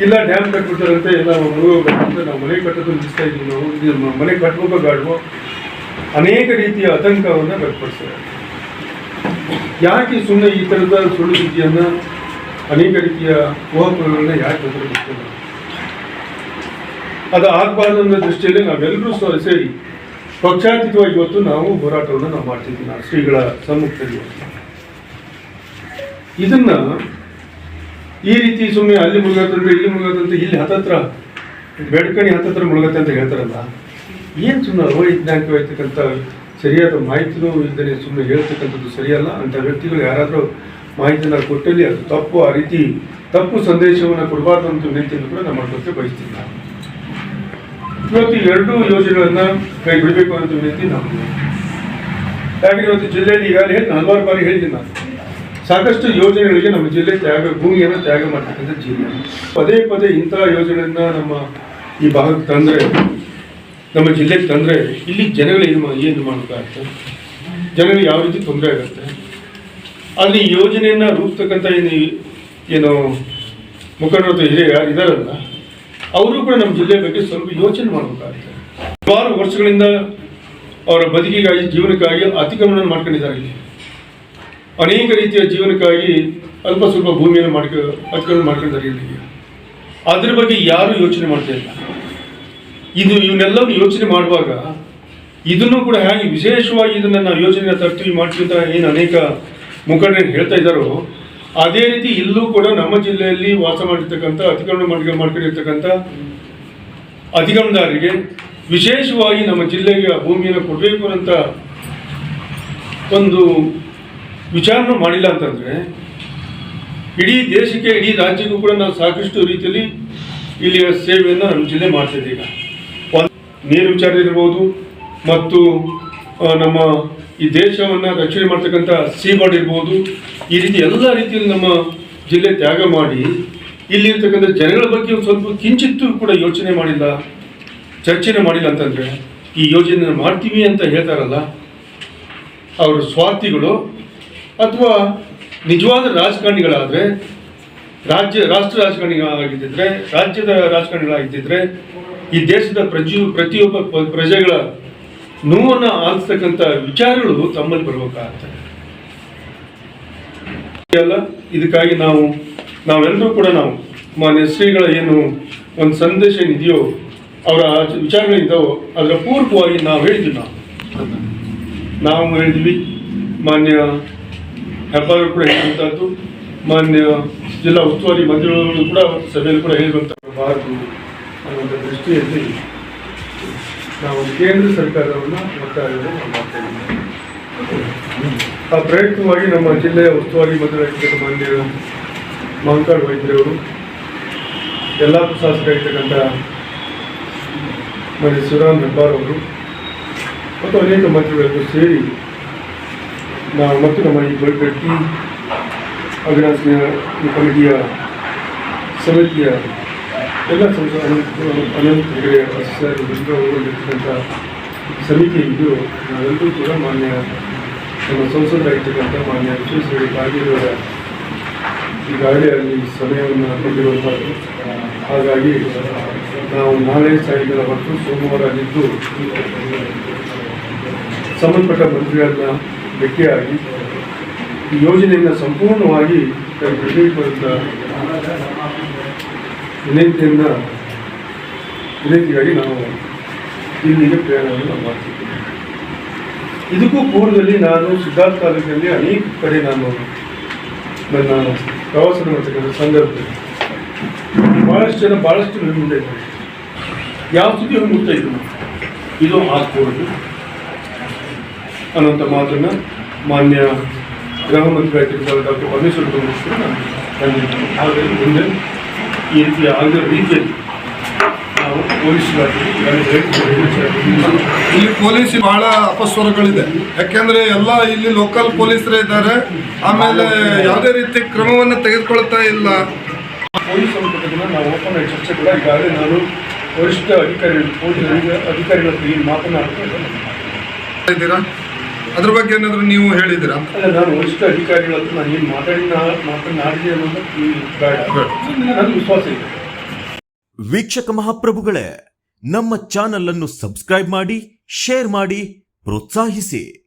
ಇಲ್ಲ ಡ್ಯಾಮ್ ಕಟ್ಬಿಡ್ತಾರಂತೆ, ಎಲ್ಲ ಮುಳುಗೋಗ್ಬೇಕಂತ ನಾವು ಮನೆ ಕಟ್ಟೋದು ನಿಲ್ಲಿಸ್ತಾ ಇದ್ದೀವಿ, ನಾವು ಇದು ಮನೆ ಕಟ್ಬೇಕೋ ಬೇಡವೋ ಅನೇಕ ರೀತಿಯ ಆತಂಕವನ್ನು ವ್ಯಕ್ತಪಡಿಸ್ತಾರೆ. ಯಾಕೆ ಸುಮ್ಮನೆ ಈ ಥರದ ಸುಳ್ಳು ಸುದ್ದಿಯನ್ನು ಅನೇಕ ರೀತಿಯ ಊಹಾಪೋಹಗಳನ್ನ ಯಾಕೆ ಗೊತ್ತಿಲ್ಲ, ಅದು ಆಗಬಾರ್ದು ಅನ್ನೋ ದೃಷ್ಟಿಯಲ್ಲಿ ನಾವೆಲ್ಲರೂ ಸೇರಿ ಪಕ್ಷಾತೀತವಾಗಿ ಇವತ್ತು ನಾವು ಹೋರಾಟವನ್ನು ನಾವು ಮಾಡ್ತಿದ್ದೀವಿ. ನಾವು ಶ್ರೀಗಳ ಸಮ್ಮುಖದಲ್ಲಿ ಇದನ್ನ ಈ ರೀತಿ ಸುಮ್ಮನೆ ಅಲ್ಲಿ ಮುಳುಗತ್ತಂದ್ರೆ ಇಲ್ಲಿ ಮುಳುಗತ್ತಂತೆ, ಇಲ್ಲಿ ಹತ್ತತ್ರ ಬೆಡ್ಕಣಿ ಹತ್ತತ್ರ ಮುಳುಗತ್ತೆ ಅಂತ ಹೇಳ್ತಾರಲ್ಲ, ಏನು ಸುಮ್ಮನೆ ಅವೈಜ್ಞಾನಿಕವಾಗಿರ್ತಕ್ಕಂಥ ಸರಿಯಾದ ಮಾಹಿತಿನೂ ಇಲ್ಲದೇ ಸುಮ್ಮನೆ ಹೇಳ್ತಕ್ಕಂಥದ್ದು ಸರಿಯಲ್ಲ. ಅಂಥ ವ್ಯಕ್ತಿಗಳು ಯಾರಾದರೂ ಮಾಹಿತಿಯನ್ನು ಕೊಟ್ಟಲ್ಲಿ ಅದು ತಪ್ಪು, ಆ ರೀತಿ ತಪ್ಪು ಸಂದೇಶವನ್ನು ಕೊಡಬಾರ್ದು ಅಂತ ವಿನಂತಿಯನ್ನು ಕೂಡ ನಾವು ಮಾಡೋಕ್ಕೆ ಬಯಸ್ತೀನಿ. ನಾನು ಇವತ್ತು ಎರಡೂ ಯೋಜನೆಗಳನ್ನು ಕೈ ಬಿಡಬೇಕು ಅಂತ ವಿನಂತಿ ನಾವು. ಯಾಕಂದರೆ ಇವತ್ತು ಜಿಲ್ಲೆಯಲ್ಲಿ ಈಗಾಗಲೇ ಹಲವಾರು ಬಾರಿ ಹೇಳಿದ್ದೀನಿ ನಾನು, ಸಾಕಷ್ಟು ಯೋಜನೆಗಳಿಗೆ ನಮ್ಮ ಜಿಲ್ಲೆ ಭೂಮಿಯನ್ನು ತ್ಯಾಗ ಮಾಡ್ತಕ್ಕಂಥ ಜಿಲ್ಲೆ. ಪದೇ ಪದೇ ಇಂಥ ಯೋಜನೆಯನ್ನು ನಮ್ಮ ಈ ಭಾಗಕ್ಕೆ ತಂದರೆ, ನಮ್ಮ ಜಿಲ್ಲೆಗೆ ತಂದರೆ ಇಲ್ಲಿ ಜನಗಳು ಏನು ಮಾಡೋಕ್ಕಾಗುತ್ತೆ, ಜನಗಳಿಗೆ ಯಾವ ರೀತಿ ತೊಂದರೆ ಆಗುತ್ತೆ. ಅಲ್ಲಿ ಯೋಜನೆಯನ್ನು ರೂಪಿಸ್ತಕ್ಕಂಥ ಏನು ಮುಖಂಡರು ಯಾರು ಇದ್ದಾರಲ್ಲ, ಅವರು ಕೂಡ ನಮ್ಮ ಜಿಲ್ಲೆ ಬಗ್ಗೆ ಸ್ವಲ್ಪ ಯೋಚನೆ ಮಾಡಬೇಕಾಗುತ್ತೆ. ಸುಮಾರು ವರ್ಷಗಳಿಂದ ಅವರ ಬದುಕಿಗಾಗಿ ಜೀವನಕ್ಕಾಗಿ ಅತಿಕ್ರಮಣ ಮಾಡ್ಕೊಂಡಿದ್ದಾರೆ. ಇಲ್ಲಿ ಅನೇಕ ರೀತಿಯ ಜೀವನಕ್ಕಾಗಿ ಅಲ್ಪ ಸ್ವಲ್ಪ ಭೂಮಿಯನ್ನು ಅತಿಕ್ರಮಣ ಮಾಡ್ಕೊಂಡಿದ್ದಾರೆ. ಇಲ್ಲಿಗೆ ಅದ್ರ ಬಗ್ಗೆ ಯಾರೂ ಯೋಚನೆ ಮಾಡ್ತಾ ಇಲ್ಲ. ಇವನ್ನೆಲ್ಲವೂ ಯೋಚನೆ ಮಾಡುವಾಗ ಇದನ್ನು ಕೂಡ ಹೇಗೆ ವಿಶೇಷವಾಗಿ ಇದನ್ನು ನಾವು ಯೋಜನೆ ತರ್ತೀವಿ ಮಾಡ್ತೀವಿ ಅಂತ ಏನು ಅನೇಕ ಮುಖಂಡರು ಹೇಳ್ತಾ ಇದ್ದಾರೋ, ಅದೇ ರೀತಿ ಇಲ್ಲೂ ಕೂಡ ನಮ್ಮ ಜಿಲ್ಲೆಯಲ್ಲಿ ವಾಸ ಮಾಡಿರ್ತಕ್ಕಂಥ ಅತಿಕ್ರಮಣ ಮಾಡ್ಕೊಂಡಿರ್ತಕ್ಕಂಥ ಅತಿಕ್ರಮಣದಾರರಿಗೆ ವಿಶೇಷವಾಗಿ ನಮ್ಮ ಜಿಲ್ಲೆಗೆ ಭೂಮಿಯನ್ನು ಕೊಡಬೇಕು ಅಂತ ಒಂದು ವಿಚಾರನೂ ಮಾಡಿಲ್ಲ ಅಂತಂದರೆ, ಇಡೀ ದೇಶಕ್ಕೆ ಇಡೀ ರಾಜ್ಯಕ್ಕೂ ಕೂಡ ನಾವು ಸಾಕಷ್ಟು ರೀತಿಯಲ್ಲಿ ಇಲ್ಲಿಯ ಸೇವೆಯನ್ನು ನಮ್ಮ ಜಿಲ್ಲೆ ಮಾಡ್ತಿದ್ದೀವಿ. ಈಗ ನೀರು ವಿಚಾರ ಇರ್ಬೋದು, ಮತ್ತು ನಮ್ಮ ಈ ದೇಶವನ್ನು ರಕ್ಷಣೆ ಮಾಡ್ತಕ್ಕಂಥ ಸೀಬಾರ್ಡ್ ಇರ್ಬೋದು, ಈ ರೀತಿ ಎಲ್ಲ ರೀತಿಯಲ್ಲಿ ನಮ್ಮ ಜಿಲ್ಲೆ ತ್ಯಾಗ ಮಾಡಿ ಇಲ್ಲಿರ್ತಕ್ಕಂಥ ಜನಗಳ ಬಗ್ಗೆ ಸ್ವಲ್ಪ ಕಿಂಚಿತ್ತೂ ಕೂಡ ಯೋಚನೆ ಮಾಡಿಲ್ಲ, ಚರ್ಚೆನೇ ಮಾಡಿಲ್ಲ ಅಂತಂದರೆ ಈ ಯೋಜನೆ ಮಾಡ್ತೀವಿ ಅಂತ ಹೇಳ್ತಾರಲ್ಲ, ಅವರು ಸ್ವಾರ್ಥಿಗಳು ಅಥವಾ ನಿಜವಾದ ರಾಜಕಾರಣಿಗಳಾದರೆ, ರಾಷ್ಟ್ರ ರಾಜಕಾರಣಿಗಳಾಗಿದ್ದಿದ್ರೆ, ರಾಜ್ಯದ ರಾಜಕಾರಣಿಗಳಾಗಿದ್ದಿದ್ರೆ ಈ ದೇಶದ ಪ್ರತಿಯೊಬ್ಬ ಪ್ರಜೆಗಳ ನೋವನ್ನು ಆಲಿಸ್ತಕ್ಕಂಥ ವಿಚಾರಗಳು ತಮ್ಮಲ್ಲಿ ಬರಬೇಕಾಗತ್ತೆ ಅಲ್ಲ. ಇದಕ್ಕಾಗಿ ನಾವೆಲ್ಲರೂ ಕೂಡ ನಾವು ಮಾನ್ಯ ಶ್ರೀಗಳ ಏನು ಒಂದು ಸಂದೇಶ ಏನಿದೆಯೋ, ಅವರ ವಿಚಾರಗಳಿದ್ದಾವೋ ಅದರ ಪೂರ್ವಕವಾಗಿ ನಾವು ಹೇಳಿದ್ವಿ. ನಾವು ಹೇಳಿದ್ವಿ, ಮಾನ್ಯ ಹೆಬ್ಬಾರರು ಕೂಡ ಹೇಳಿದಂಥದ್ದು, ಮಾನ್ಯ ಜಿಲ್ಲಾ ಉಸ್ತುವಾರಿ ಮಂತ್ರಿಗಳು ಕೂಡ ಸಭೆಯಲ್ಲಿ ಕೂಡ ಹೇಳಿರುವಂಥದ್ದು ಅನ್ನುವಂಥ ದೃಷ್ಟಿಯಲ್ಲಿ ನಾವು ಕೇಂದ್ರ ಸರ್ಕಾರವನ್ನು ಒತ್ತಾಯವನ್ನು ಮಾಡ್ತಾ ಇದ್ದೀವಿ. ಆ ಪ್ರಯುಕ್ತವಾಗಿ ನಮ್ಮ ಜಿಲ್ಲೆಯ ಉಸ್ತುವಾರಿ ಮಂತ್ರಿಯಾಗಿರ್ತಕ್ಕಂಥ ಮಾನ್ಯ ಮಹಂಕಾಳ್ ವೈದ್ಯರವರು, ಯಲ್ಲಾಪುರ ಶಾಸಕರಾಗಿರ್ತಕ್ಕಂಥ ಮಾನ್ಯ ಶಿವರಾಮ್ ಹೆಬ್ಬಾರ್ ಅವರು ಮತ್ತು ಅನೇಕ ಮಂತ್ರಿಗಳನ್ನು ಸೇರಿ ನಾವು ಮತ್ತು ನಮ್ಮ ಈ ಗಟ್ಟಿ ಅಗ್ರಾಸನ ಕಮಿಟಿಯ ಸಮಿತಿಯ ಎಲ್ಲ ಅನಂತ ಹೆಗಡೆ ಒಳಗೊಂಡಿರ್ತಕ್ಕಂಥ ಸಮಿತಿ ಇದ್ದು ನಾವೆಲ್ಲರೂ ಕೂಡ ಮಾನ್ಯ ನಮ್ಮ ಸಂಸದರಾಗಿರ್ತಕ್ಕಂಥ ಮಾನ್ಯ ವಿಶ್ವೇಶ್ವರ ಕಾಗೇರಿಯವರ ಈಗಾಗಲೇ ಅಲ್ಲಿ ಸಮಯವನ್ನು ಕೊಟ್ಟಿರುವಂಥದ್ದು. ಹಾಗಾಗಿ ನಾವು ನಾಳೆ ಸಾಯಂಕಾಲ ಹೊರತು ಸೋಮವಾರ ಆಗಿದ್ದು ಸಂಬಂಧಪಟ್ಟ ಮಂತ್ರಿಗಳನ್ನ ಭೇಟಿಯಾಗಿ ಈ ಯೋಜನೆಯನ್ನು ಸಂಪೂರ್ಣವಾಗಿ ಕೈಗೊಳ್ಳಬೇಕು ಅಂತ ವಿನಂತಿಯಾಗಿ ನಾವು ಇಲ್ಲಿಗೆ ಪ್ರಯಾಣವನ್ನು ಮಾಡ್ತಿದ್ದೇವೆ. ಇದಕ್ಕೂ ಪೂರ್ವದಲ್ಲಿ ನಾನು ಸಿದ್ಧಾರ್ಥ ತಾಲೂಕಿನಲ್ಲಿ ಅನೇಕ ಕಡೆ ನಾನು ನನ್ನ ಪ್ರವಾಸ ಮಾಡ್ತಕ್ಕಂಥ ಸಂದರ್ಭದಲ್ಲಿ ಭಾಳಷ್ಟು ಮುಂದೆ ಇದ್ದಾರೆ. ಯಾವ ಸ್ಥಿತಿ ಮುಟ್ತಾ ಇದ್ರು ಇದು ಆಗ್ಬೋದು ಅನ್ನೋಂಥ ಮಾತನ್ನು ಮಾನ್ಯ ಗೃಹ ಮಂತ್ರಿ ಆಗಿರ್ತಕ್ಕಂಥ ಡಾಕ್ಟರ್ ಪರಮೇಶ್ವರ್ ಕೂಡ ನಾನು ತಂದಿದ್ದೀನಿ. ಹಾಗಾಗಿ ಮುಂದೆ ಈ ರೀತಿಯ ಆಗಿರೋ ರೀತಿಯಲ್ಲಿ ನಾವು ಇಲ್ಲಿ ಪೊಲೀಸ್ ಬಹಳ ಅಪಸ್ವರಗಳಿದೆ. ಯಾಕೆಂದ್ರೆ ಎಲ್ಲ ಇಲ್ಲಿ ಲೋಕಲ್ ಪೊಲೀಸರೇ ಇದ್ದಾರೆ, ಆಮೇಲೆ ಯಾವುದೇ ರೀತಿ ಕ್ರಮವನ್ನು ತೆಗೆದುಕೊಳ್ತಾ ಇಲ್ಲ. ಪೊಲೀಸ್ ಸಂಪರ್ಕದಿಂದ ನಾವು ಓಪನ್ ಆಗಿ ಚರ್ಚೆ ಕೂಡ ಈಗಾಗಲೇ ನಾನು ವರಿಷ್ಠ ಅಧಿಕಾರಿಗಳ ಹತ್ರ ಮಾತನಾಡ್ತಾ ಇದ್ದೀರಾ? ಅದ್ರ ಬಗ್ಗೆ ಏನಾದರೂ ನೀವು ಹೇಳಿದ್ದೀರಾ? ಅಲ್ಲ, ನಾನು ವರಿಷ್ಠ ಅಧಿಕಾರಿಗಳ ಹತ್ರ ನಾನು ಏನು ಮಾತಾಡಿದೆ ಅನ್ನೋದು ಬೇಡ, ನನಗೆ ವಿಶ್ವಾಸ ಇದೆ. ವೀಕ್ಷಕ ಮಹಾಪ್ರಭುಗಳೇ, ನಮ್ಮ ಚಾನಲ್ ಅನ್ನು ಸಬ್ಸ್ಕ್ರೈಬ್ ಮಾಡಿ, ಶೇರ್ ಮಾಡಿ, ಪ್ರೋತ್ಸಾಹಿಸಿ.